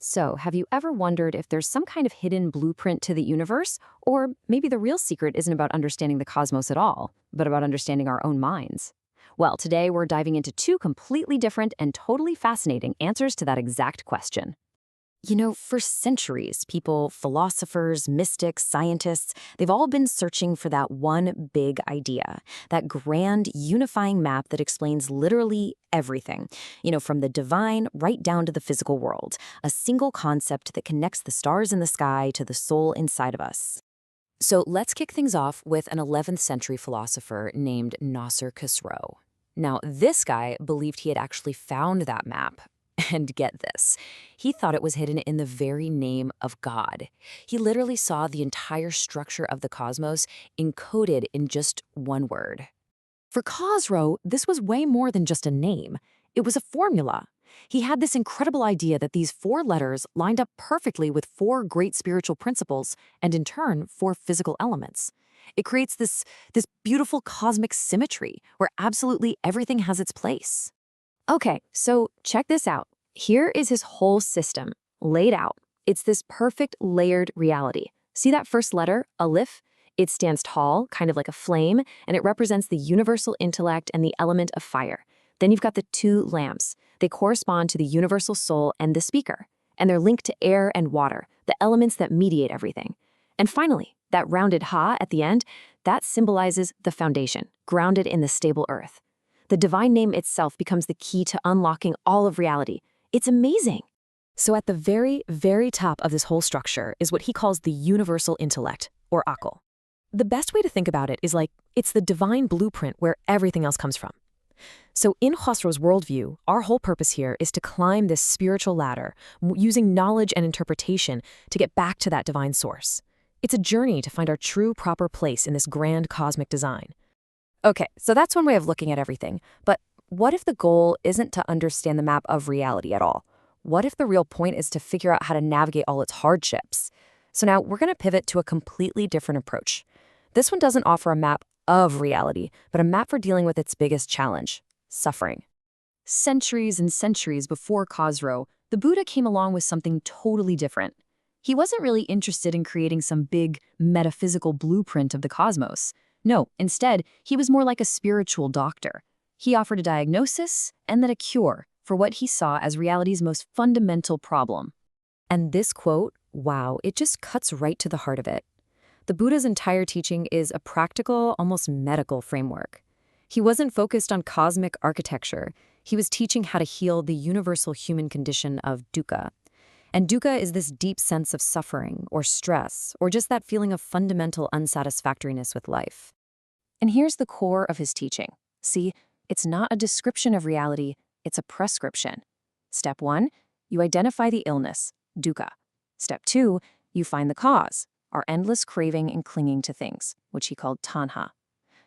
So, have you ever wondered if there's some kind of hidden blueprint to the universe? Or maybe the real secret isn't about understanding the cosmos at all, but about understanding our own minds? Well, today we're diving into two completely different and totally fascinating answers to that exact question. For centuries, people, philosophers, mystics, scientists, they've all been searching for that one big idea, that grand unifying map that explains literally everything, from the divine right down to the physical world, a single concept that connects the stars in the sky to the soul inside of us. So let's kick things off with an 11th century philosopher named Naser Khosrow. Now, this guy believed he had actually found that map. And get this, he thought it was hidden in the very name of God. He literally saw the entire structure of the cosmos encoded in just one word. For Khosrow, this was way more than just a name. It was a formula. He had this incredible idea that these four letters lined up perfectly with four great spiritual principles and, in turn, four physical elements. It creates this beautiful cosmic symmetry where absolutely everything has its place. Okay, so check this out. Here is his whole system, laid out. It's this perfect layered reality. See that first letter, Aleph? It stands tall, kind of like a flame, and it represents the universal intellect and the element of fire. Then you've got the two lamps. They correspond to the universal soul and the speaker, and they're linked to air and water, the elements that mediate everything. And finally, that rounded Ha at the end, that symbolizes the foundation, grounded in the stable earth. The divine name itself becomes the key to unlocking all of reality. It's amazing. So at the very, very top of this whole structure is what he calls the universal intellect, or Akal. The best way to think about it is like it's the divine blueprint where everything else comes from. So in Khosrow's worldview, our whole purpose here is to climb this spiritual ladder, using knowledge and interpretation to get back to that divine source. It's a journey to find our true, proper place in this grand cosmic design. Okay, so that's one way of looking at everything. But what if the goal isn't to understand the map of reality at all? What if the real point is to figure out how to navigate all its hardships? So now we're going to pivot to a completely different approach. This one doesn't offer a map of reality, but a map for dealing with its biggest challenge, suffering. Centuries and centuries before Khosrow, the Buddha came along with something totally different. He wasn't really interested in creating some big metaphysical blueprint of the cosmos. No, instead, he was more like a spiritual doctor. He offered a diagnosis and then a cure for what he saw as reality's most fundamental problem. And this quote, wow, it just cuts right to the heart of it. The Buddha's entire teaching is a practical, almost medical framework. He wasn't focused on cosmic architecture. He was teaching how to heal the universal human condition of dukkha. And dukkha is this deep sense of suffering or stress, or just that feeling of fundamental unsatisfactoriness with life. And here's the core of his teaching. See, it's not a description of reality, it's a prescription. Step 1, you identify the illness, dukkha. Step 2, you find the cause, our endless craving and clinging to things, which he called tanha.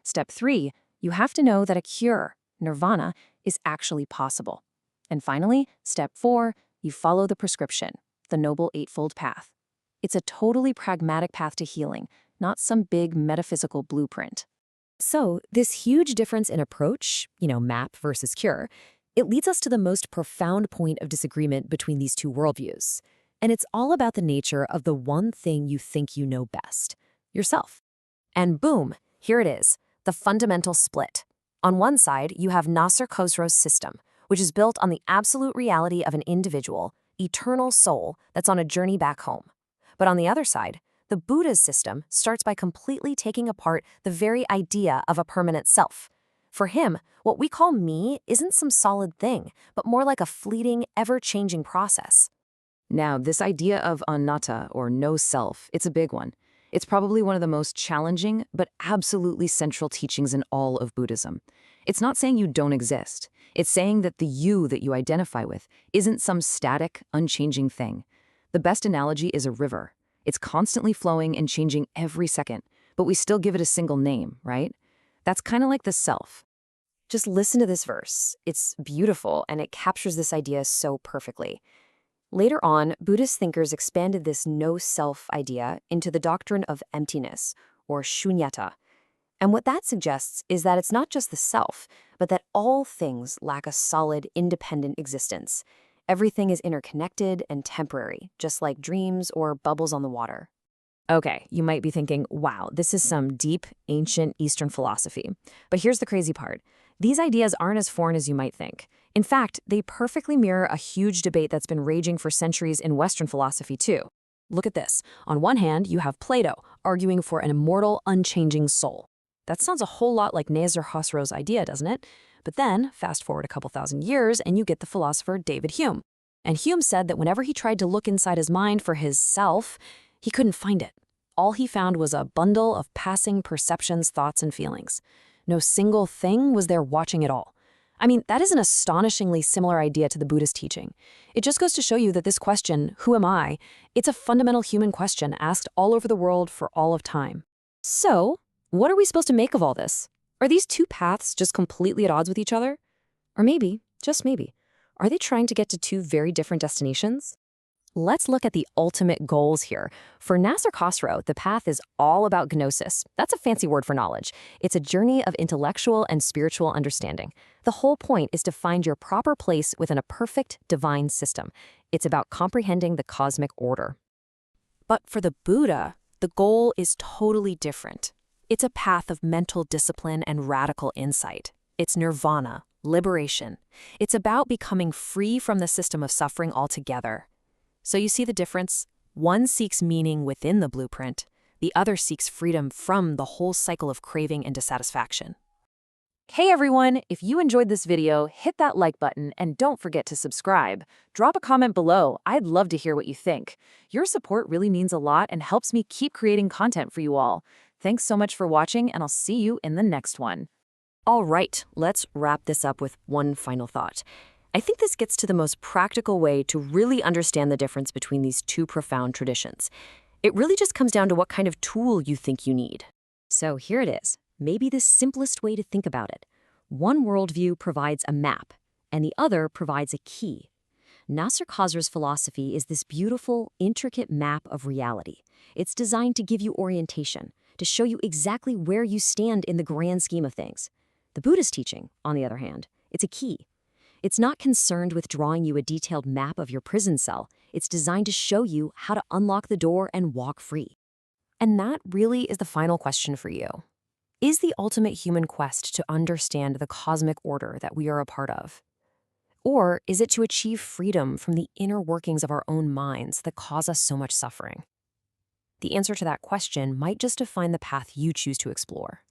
Step 3, you have to know that a cure, nirvana, is actually possible. And finally, step 4, you follow the prescription, the Noble Eightfold Path. It's a totally pragmatic path to healing, not some big metaphysical blueprint. So, this huge difference in approach, map versus cure, it leads us to the most profound point of disagreement between these two worldviews. And it's all about the nature of the one thing you think you know best, yourself. And boom, here it is, the fundamental split. On one side, you have Naser Khosrow's system, which is built on the absolute reality of an individual, eternal soul that's on a journey back home. But on the other side, the Buddha's system starts by completely taking apart the very idea of a permanent self. For him, what we call me isn't some solid thing, but more like a fleeting, ever-changing process. Now, this idea of anatta, or no self, it's a big one. It's probably one of the most challenging, but absolutely central teachings in all of Buddhism. It's not saying you don't exist. It's saying that the you that you identify with isn't some static, unchanging thing. The best analogy is a river. It's constantly flowing and changing every second, but we still give it a single name, right? That's kind of like the self. Just listen to this verse. It's beautiful, and it captures this idea so perfectly. Later on, Buddhist thinkers expanded this no-self idea into the doctrine of emptiness, or shunyata. And what that suggests is that it's not just the self, but that all things lack a solid, independent existence. Everything is interconnected and temporary, just like dreams or bubbles on the water. Okay, you might be thinking, wow, this is some deep, ancient Eastern philosophy. But here's the crazy part. These ideas aren't as foreign as you might think. In fact, they perfectly mirror a huge debate that's been raging for centuries in Western philosophy, too. Look at this. On one hand, you have Plato, arguing for an immortal, unchanging soul. That sounds a whole lot like Naser Khosrow's idea, doesn't it? But then, fast forward a couple thousand years, and you get the philosopher David Hume. And Hume said that whenever he tried to look inside his mind for his self, he couldn't find it. All he found was a bundle of passing perceptions, thoughts, and feelings. No single thing was there watching it all. I mean, that is an astonishingly similar idea to the Buddhist teaching. It just goes to show you that this question, who am I, it's a fundamental human question asked all over the world for all of time. So, what are we supposed to make of all this? Are these two paths just completely at odds with each other? Or maybe, just maybe, are they trying to get to two very different destinations? Let's look at the ultimate goals here. For Naser Khosrow, the path is all about gnosis. That's a fancy word for knowledge. It's a journey of intellectual and spiritual understanding. The whole point is to find your proper place within a perfect divine system. It's about comprehending the cosmic order. But for the Buddha, the goal is totally different. It's a path of mental discipline and radical insight. It's nirvana, liberation. It's about becoming free from the system of suffering altogether. So you see the difference? One seeks meaning within the blueprint. The other seeks freedom from the whole cycle of craving and dissatisfaction. Hey everyone, if you enjoyed this video, hit that like button and don't forget to subscribe. Drop a comment below. I'd love to hear what you think. Your support really means a lot and helps me keep creating content for you all. Thanks so much for watching, and I'll see you in the next one. All right, let's wrap this up with one final thought. I think this gets to the most practical way to really understand the difference between these two profound traditions. It really just comes down to what kind of tool you think you need. So here it is, maybe the simplest way to think about it. One worldview provides a map, and the other provides a key. Naser Khosrow's philosophy is this beautiful, intricate map of reality. It's designed to give you orientation, to show you exactly where you stand in the grand scheme of things. The Buddhist teaching, on the other hand, it's a key. It's not concerned with drawing you a detailed map of your prison cell. It's designed to show you how to unlock the door and walk free. And that really is the final question for you. Is the ultimate human quest to understand the cosmic order that we are a part of? Or is it to achieve freedom from the inner workings of our own minds that cause us so much suffering? The answer to that question might just define the path you choose to explore.